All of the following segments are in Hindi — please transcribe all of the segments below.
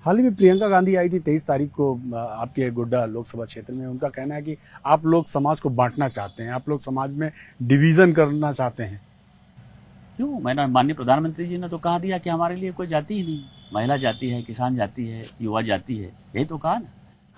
हाल ही में प्रियंका गांधी आई थी 23 तारीख को आपके गोड्डा लोकसभा क्षेत्र में। उनका कहना है कि आप लोग समाज को बांटना चाहते हैं, आप लोग समाज में डिवीजन करना चाहते हैं। क्यों? मैंने माननीय प्रधानमंत्री जी ने तो कहा दिया कि हमारे लिए कोई जाति ही नहीं, महिला जाति है, किसान जाति है, युवा जाति है, यही तो कहा ना।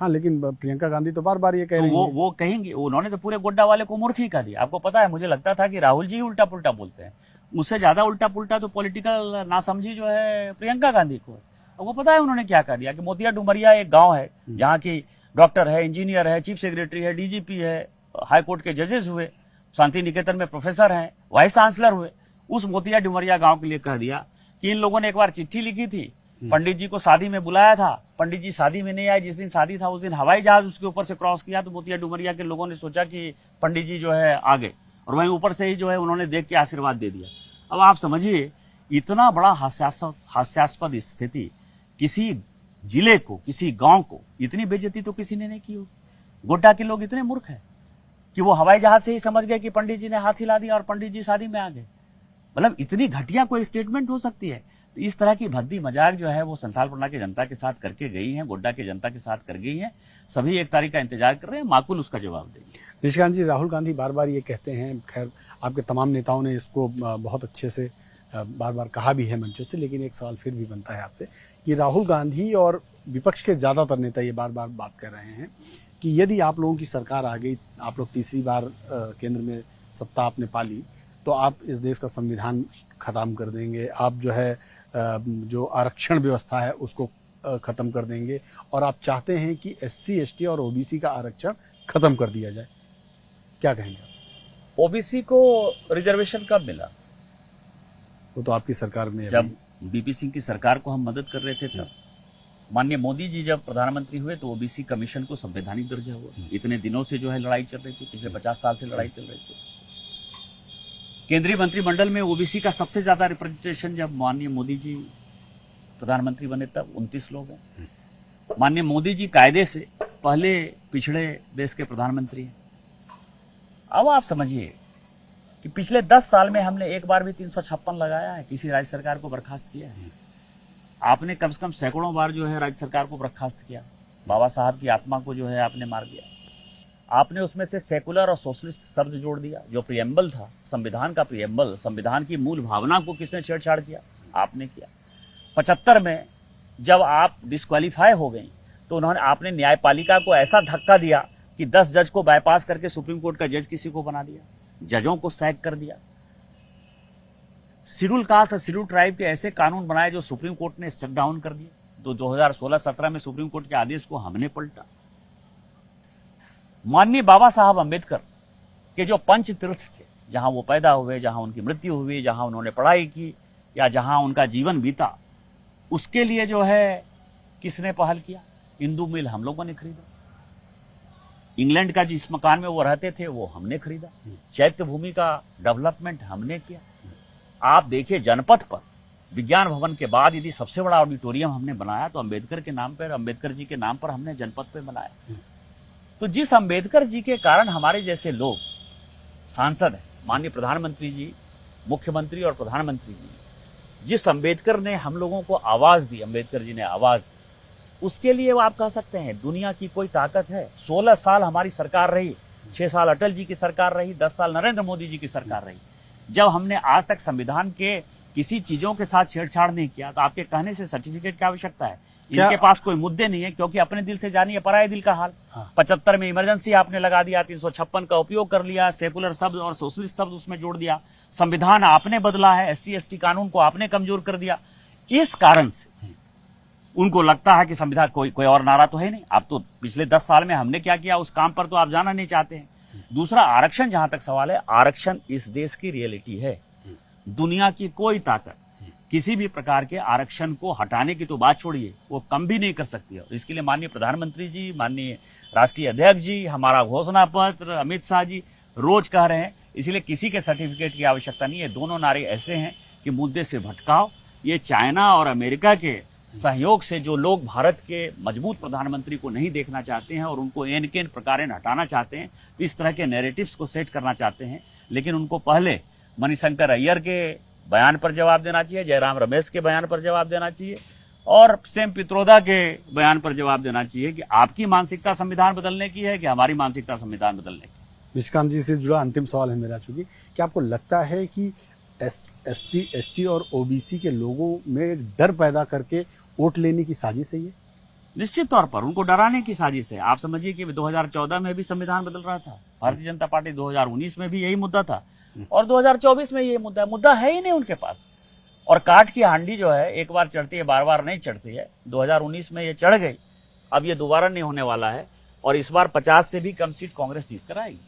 हाँ, लेकिन प्रियंका गांधी तो बार बार ये कह तो रही हैं। वो कहेंगे, उन्होंने तो पूरे गोड्डा वाले को मूर्ख ही कह दिया। आपको पता है, मुझे लगता था कि राहुल जी उल्टा पुल्टा बोलते हैं, उससे ज्यादा उल्टा पुल्टा तो पॉलिटिकल नासमझी जो है प्रियंका गांधी को है। अब वो पता है उन्होंने क्या कर दिया कि मोतिया डुमरिया एक गांव है जहाँ की डॉक्टर है, इंजीनियर है, चीफ सेक्रेटरी है, डीजीपी है, हाई कोर्ट के जजेस हुए, शांति निकेतन में प्रोफेसर हैं, वाइस चांसलर हुए। उस मोतिया डुमरिया गांव के लिए कह दिया कि इन लोगों ने एक बार चिट्ठी लिखी थी, पंडित जी को शादी में बुलाया था, पंडित जी शादी में नहीं आए, जिस दिन शादी था उस दिन हवाई जहाज उसके ऊपर से क्रॉस किया, तो मोतिया डुमरिया के लोगों ने सोचा कि पंडित जी जो है आ गए, और वहीं ऊपर से ही जो है उन्होंने देख के आशीर्वाद दे दिया। अब आप समझिए, इतना बड़ा हास्यास्पद स्थिति, किसी जिले को, किसी गांव को इतनी बेइज्जती तो किसी ने नहीं की होगी। गोड्डा के लोग इतने मूर्ख हैं कि वो हवाई जहाज से ही समझ गए कि पंडित जी ने हाथ हिला दिया और पंडित जी शादी में आ गए। मतलब इतनी घटिया कोई स्टेटमेंट हो सकती है? तो इस तरह की भद्दी मजाक जो है वो संथालपन्ना की जनता के साथ करके गई है, गोड्डा की जनता के साथ कर गई है। सभी 1 तारीख का इंतजार कर रहे हैं, माकुल उसका जवाब देंगे। निशिकांत जी, राहुल गांधी बार बार ये कहते हैं, खैर आपके तमाम नेताओं ने इसको बहुत अच्छे से बार बार कहा भी है मंचों से, लेकिन एक सवाल फिर भी बनता है आपसे कि राहुल गांधी और विपक्ष के ज़्यादातर नेता ये बार बार बात कर रहे हैं कि यदि आप लोगों की सरकार आ गई, आप लोग तीसरी बार केंद्र में सत्ता आपने पाली, तो आप इस देश का संविधान ख़त्म कर देंगे, आप जो है जो आरक्षण व्यवस्था है उसको ख़त्म कर देंगे, और आप चाहते हैं कि SC ST और OBC का आरक्षण ख़त्म कर दिया जाए। क्या कहेंगे? ओबीसी को रिजर्वेशन कब मिला? वो तो आपकी सरकार में, जब बीपी सिंह की सरकार को हम मदद कर रहे थे तब। माननीय मोदी जी जब प्रधानमंत्री हुए तो ओबीसी कमीशन को संवैधानिक दर्जा हुआ। इतने दिनों से जो है लड़ाई चल रही थी, पिछले 50 साल से लड़ाई चल रही थी। केंद्रीय मंत्रिमंडल में ओबीसी का सबसे ज्यादा रिप्रेजेंटेशन जब माननीय मोदी जी प्रधानमंत्री बने तब 29 लोग हैं। माननीय मोदी जी कायदे से पहले पिछड़े देश के प्रधानमंत्री हैं। अब आप समझिए कि पिछले 10 साल में हमने एक बार भी 356 लगाया है, किसी राज्य सरकार को बर्खास्त किया है? आपने कम से कम सैकड़ों बार जो है राज्य सरकार को बर्खास्त किया। बाबा साहब की आत्मा को जो है आपने मार दिया। आपने उसमें से सेकुलर और सोशलिस्ट शब्द जोड़ दिया। जो प्रियम्बल था, संविधान का प्रियम्बल, संविधान की मूल भावना को किसने छेड़छाड़ किया? आपने किया। 75 में जब आप डिस्क्वालीफाई हो गई तो आपने न्यायपालिका को ऐसा धक्का दिया कि 10 जज को बाईपास करके सुप्रीम कोर्ट का जज किसी को बना दिया, जजों को सैक कर दिया। शेड्यूल कास्ट और शेड्यूल ट्राइब के ऐसे कानून बनाए जो सुप्रीम कोर्ट ने स्टेप डाउन कर दिया। तो 2016-17 में सुप्रीम कोर्ट के आदेश को हमने पलटा। माननीय बाबा साहब अंबेडकर के जो पंच तीर्थ थे, जहां वो पैदा हुए, जहां उनकी मृत्यु हुई, जहां उन्होंने पढ़ाई की या जहां उनका जीवन बीता, उसके लिए जो है किसने पहल किया? हिंदू मिल हम लोगों ने खरीदा। इंग्लैंड का जिस मकान में वो रहते थे वो हमने खरीदा। चैत्य भूमि का डेवलपमेंट हमने किया। आप देखिए, जनपथ पर विज्ञान भवन के बाद यदि सबसे बड़ा ऑडिटोरियम हमने बनाया तो अंबेडकर के नाम पर, अंबेडकर जी के नाम पर हमने जनपथ पे बनाया। तो जिस अंबेडकर जी के कारण हमारे जैसे लोग सांसद हैं, माननीय प्रधानमंत्री जी, मुख्यमंत्री और प्रधानमंत्री जी, जिस अंबेडकर ने हम लोगों को आवाज दी, अंबेडकर जी ने आवाज दी, उसके लिए वो आप कह सकते हैं दुनिया की कोई ताकत है? 16 साल हमारी सरकार रही, 6 साल अटल जी की सरकार रही, 10 साल नरेंद्र मोदी जी की सरकार रही। जब हमने आज तक संविधान के किसी चीजों के साथ छेड़छाड़ नहीं किया, तो आपके कहने से सर्टिफिकेट की आवश्यकता है? इनके पास कोई मुद्दे नहीं है, क्योंकि अपने दिल से जानिए पराये दिल का हाल। 75 में इमरजेंसी आपने लगा दिया, 356 का उपयोग कर लिया, सेकुलर शब्द और सोशलिस्ट शब्द उसमें जोड़ दिया, संविधान आपने बदला है, SC ST कानून को आपने कमजोर कर दिया। इस कारण से उनको लगता है कि संविधान कोई और नारा तो है नहीं। अब तो पिछले 10 साल में हमने क्या किया उस काम पर तो आप जाना नहीं चाहते हैं। दूसरा, आरक्षण, जहां तक सवाल है, आरक्षण इस देश की रियलिटी है। दुनिया की कोई ताकत किसी भी प्रकार के आरक्षण को हटाने की तो बात छोड़िए, वो कम भी नहीं कर सकती है। इसके लिए माननीय प्रधानमंत्री जी, माननीय राष्ट्रीय अध्यक्ष जी, हमारा घोषणा पत्र, अमित शाह जी रोज कह रहे हैं। इसलिए किसी के सर्टिफिकेट की आवश्यकता नहीं है। दोनों नारे ऐसे हैं कि मुद्दे से भटकाओ। ये चाइना और अमेरिका के सहयोग से जो लोग भारत के मजबूत प्रधानमंत्री को नहीं देखना चाहते हैं और उनको एन केन प्रकारेण हटाना चाहते हैं, तो इस तरह के नैरेटिव्स को सेट करना चाहते हैं। लेकिन उनको पहले मणिशंकर अय्यर के बयान पर जवाब देना चाहिए, जयराम रमेश के बयान पर जवाब देना चाहिए, और सेम पित्रोदा के बयान पर जवाब देना चाहिए कि आपकी मानसिकता संविधान बदलने की है कि हमारी मानसिकता संविधान बदलने की। निष्कांत जी से जुड़ा अंतिम सवाल है मेरा, चूंकि क्या आपको लगता है कि SC ST और OBC के लोगों में डर पैदा करके वोट लेने की साजिश है ये? निश्चित तौर पर उनको डराने की साजिश है। आप समझिए कि 2014 में भी संविधान बदल रहा था, भारतीय जनता पार्टी 2019 में भी यही मुद्दा था और 2024 में यही मुद्दा है ही नहीं उनके पास। और काठ की हांडी जो है एक बार चढ़ती है, बार बार नहीं चढ़ती है। 2019 में ये चढ़ गई, अब ये दोबारा नहीं होने वाला है और इस बार 50 से भी कम सीट कांग्रेस जीत कर आएगी।